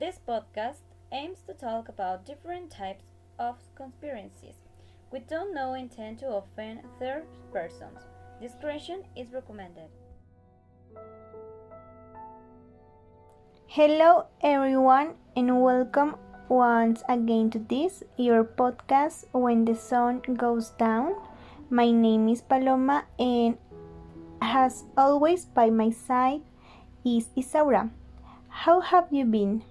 This podcast aims to talk about different types of conspiracies. We don't know intend to offend third persons. Discretion is recommended. Hello, everyone, and welcome once again to this, your podcast When the Sun Goes Down. My name is Paloma, and as always, by my side is Isaura. How have you been?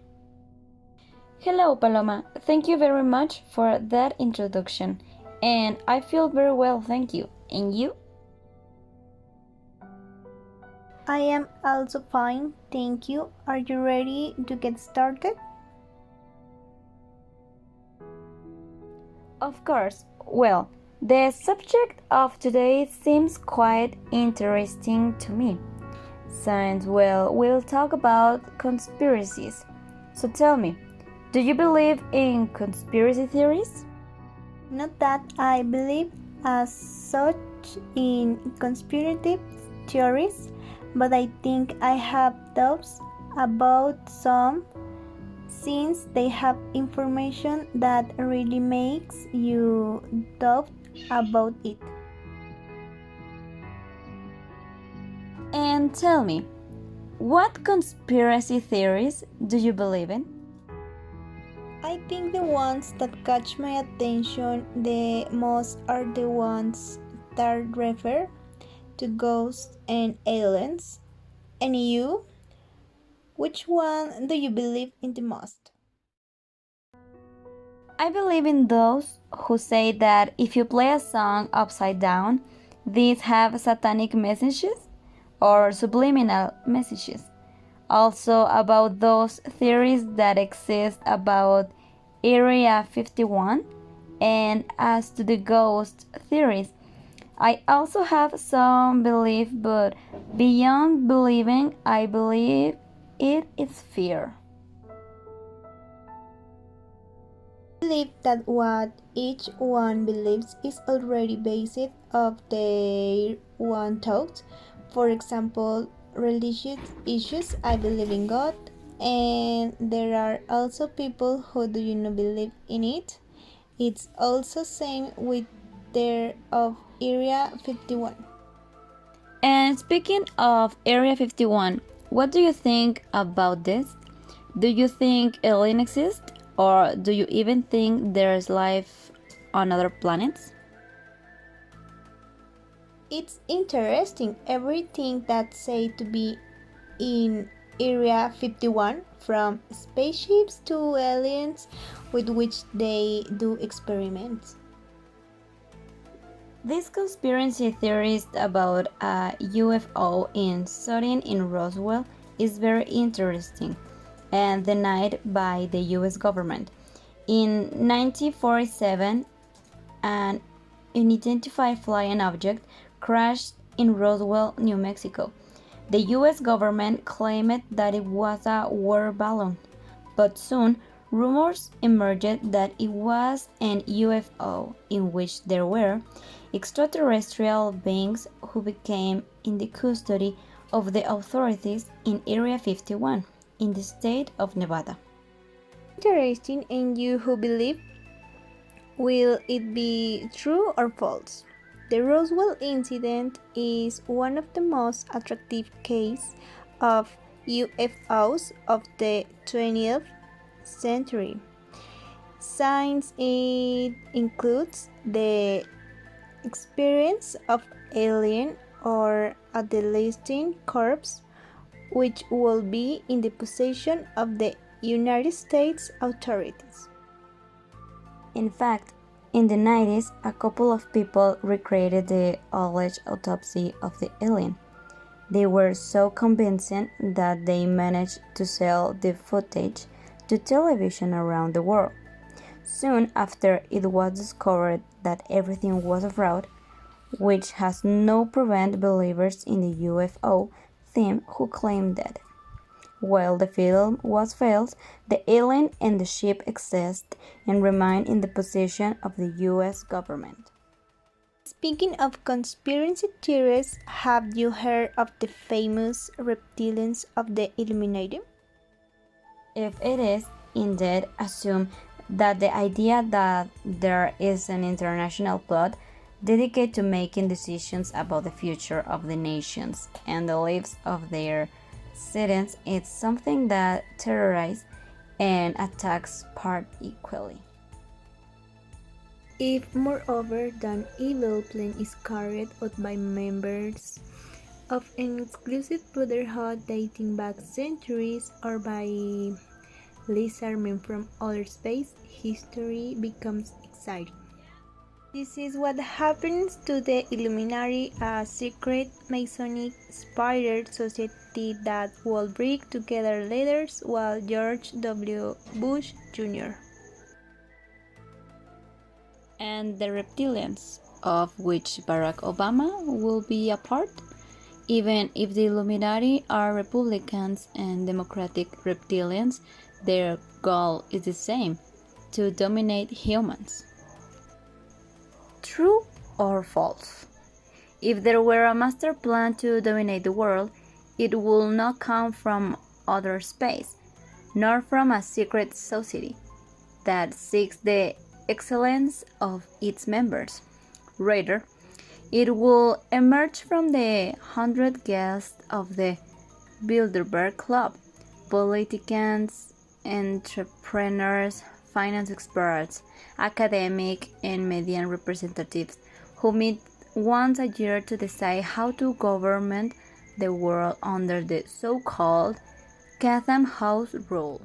Hello, Paloma. Thank you very much for that introduction. And I feel very well, thank you. And you? I am also fine, thank you. Are you ready to get started? Of course. Well, the subject of today seems quite interesting to me. Since, we'll talk about conspiracies. So tell me, do you believe in conspiracy theories? Not that I believe as such in conspiracy theories, but I think I have doubts about some since they have information that really makes you doubt about it. And tell me, what conspiracy theories do you believe in? I think the ones that catch my attention the most are the ones that refer to ghosts and aliens. And you? Which one do you believe in the most? I believe in those who say that if you play a song upside down, these have satanic messages or subliminal messages. Also, about those theories that exist about Area 51, and as to the ghost theories, I also have some belief, but beyond believing, I believe it is fear. I believe that what each one believes is already based of their own thoughts. For example, religious issues, I believe in God, and there are also people who do you not believe in it. It's also same with their of Area 51. And speaking of Area 51, what do you think about this? Do you think alien exists? Or do you even think there's life on other planets? It's interesting everything that's said to be in Area 51, from spaceships to aliens with which they do experiments. This conspiracy theorist about a UFO in sighting in Roswell is very interesting and denied by the US government. In 1947, an unidentified flying object crashed in Roswell, New Mexico. The US government claimed that it was a weather balloon, but soon rumors emerged that it was an UFO in which there were extraterrestrial beings who became in the custody of the authorities in Area 51 in the state of Nevada. Interesting, and you who believe, will it be true or false? The Roswell incident is one of the most attractive cases of UFOs of the 20th century, since it includes the experience of alien or a delisting corpse which will be in the possession of the United States authorities. In fact, in the 90s, a couple of people recreated the alleged autopsy of the alien. They were so convincing that they managed to sell the footage to television around the world. Soon after, it was discovered that everything was a fraud, which has no prevent believers in the UFO theme who claimed that, while the film was failed, the alien and the ship exist and remain in the possession of the US government. Speaking of conspiracy theories, have you heard of the famous reptilians of the Illuminati? If it is, indeed, assume that the idea that there is an international plot dedicated to making decisions about the future of the nations and the lives of their citizens is something that terrorizes and attacks part equally. If, moreover, an evil plan is carried out by members of an exclusive brotherhood dating back centuries or by lizardmen from outer space, history becomes exciting. This is what happens to the Illuminati, a secret Masonic spider society that will bring together leaders while George W. Bush Jr. And the reptilians, of which Barack Obama will be a part, even if the Illuminati are Republicans and Democratic reptilians, their goal is the same: to dominate humans. True or false? If there were a master plan to dominate the world, it would not come from outer space, nor from a secret society that seeks the excellence of its members. Rather, it will emerge from the 100 guests of the Bilderberg Club, politicians, entrepreneurs, finance experts, academic and media representatives who meet once a year to decide how to govern the world under the so-called Chatham House rule.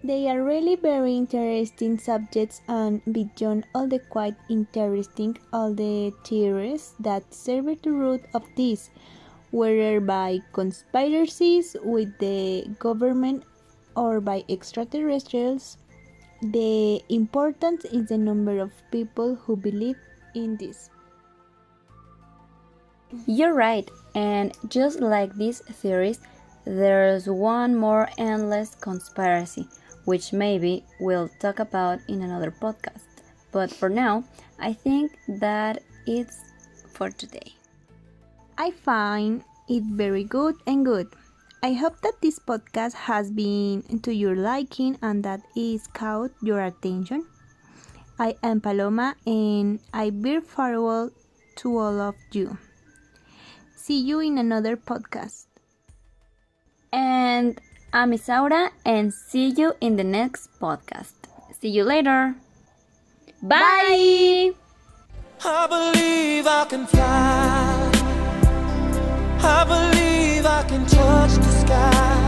They are really very interesting subjects, and beyond all the quite interesting, all the theories that serve the root of this, whether by conspiracies with the government or by extraterrestrials, the importance is the number of people who believe in this. You're right, and just like these theories, there's one more endless conspiracy, which maybe we'll talk about in another podcast. But for now, I think that it's for today. I find it very good and good. I hope that this podcast has been to your liking and that it's caught your attention. I am Paloma and I bid farewell to all of you. See you in another podcast. And I'm Isaura, and see you in the next podcast. See you later. Bye! I believe I can fly. I believe I can touch the sky.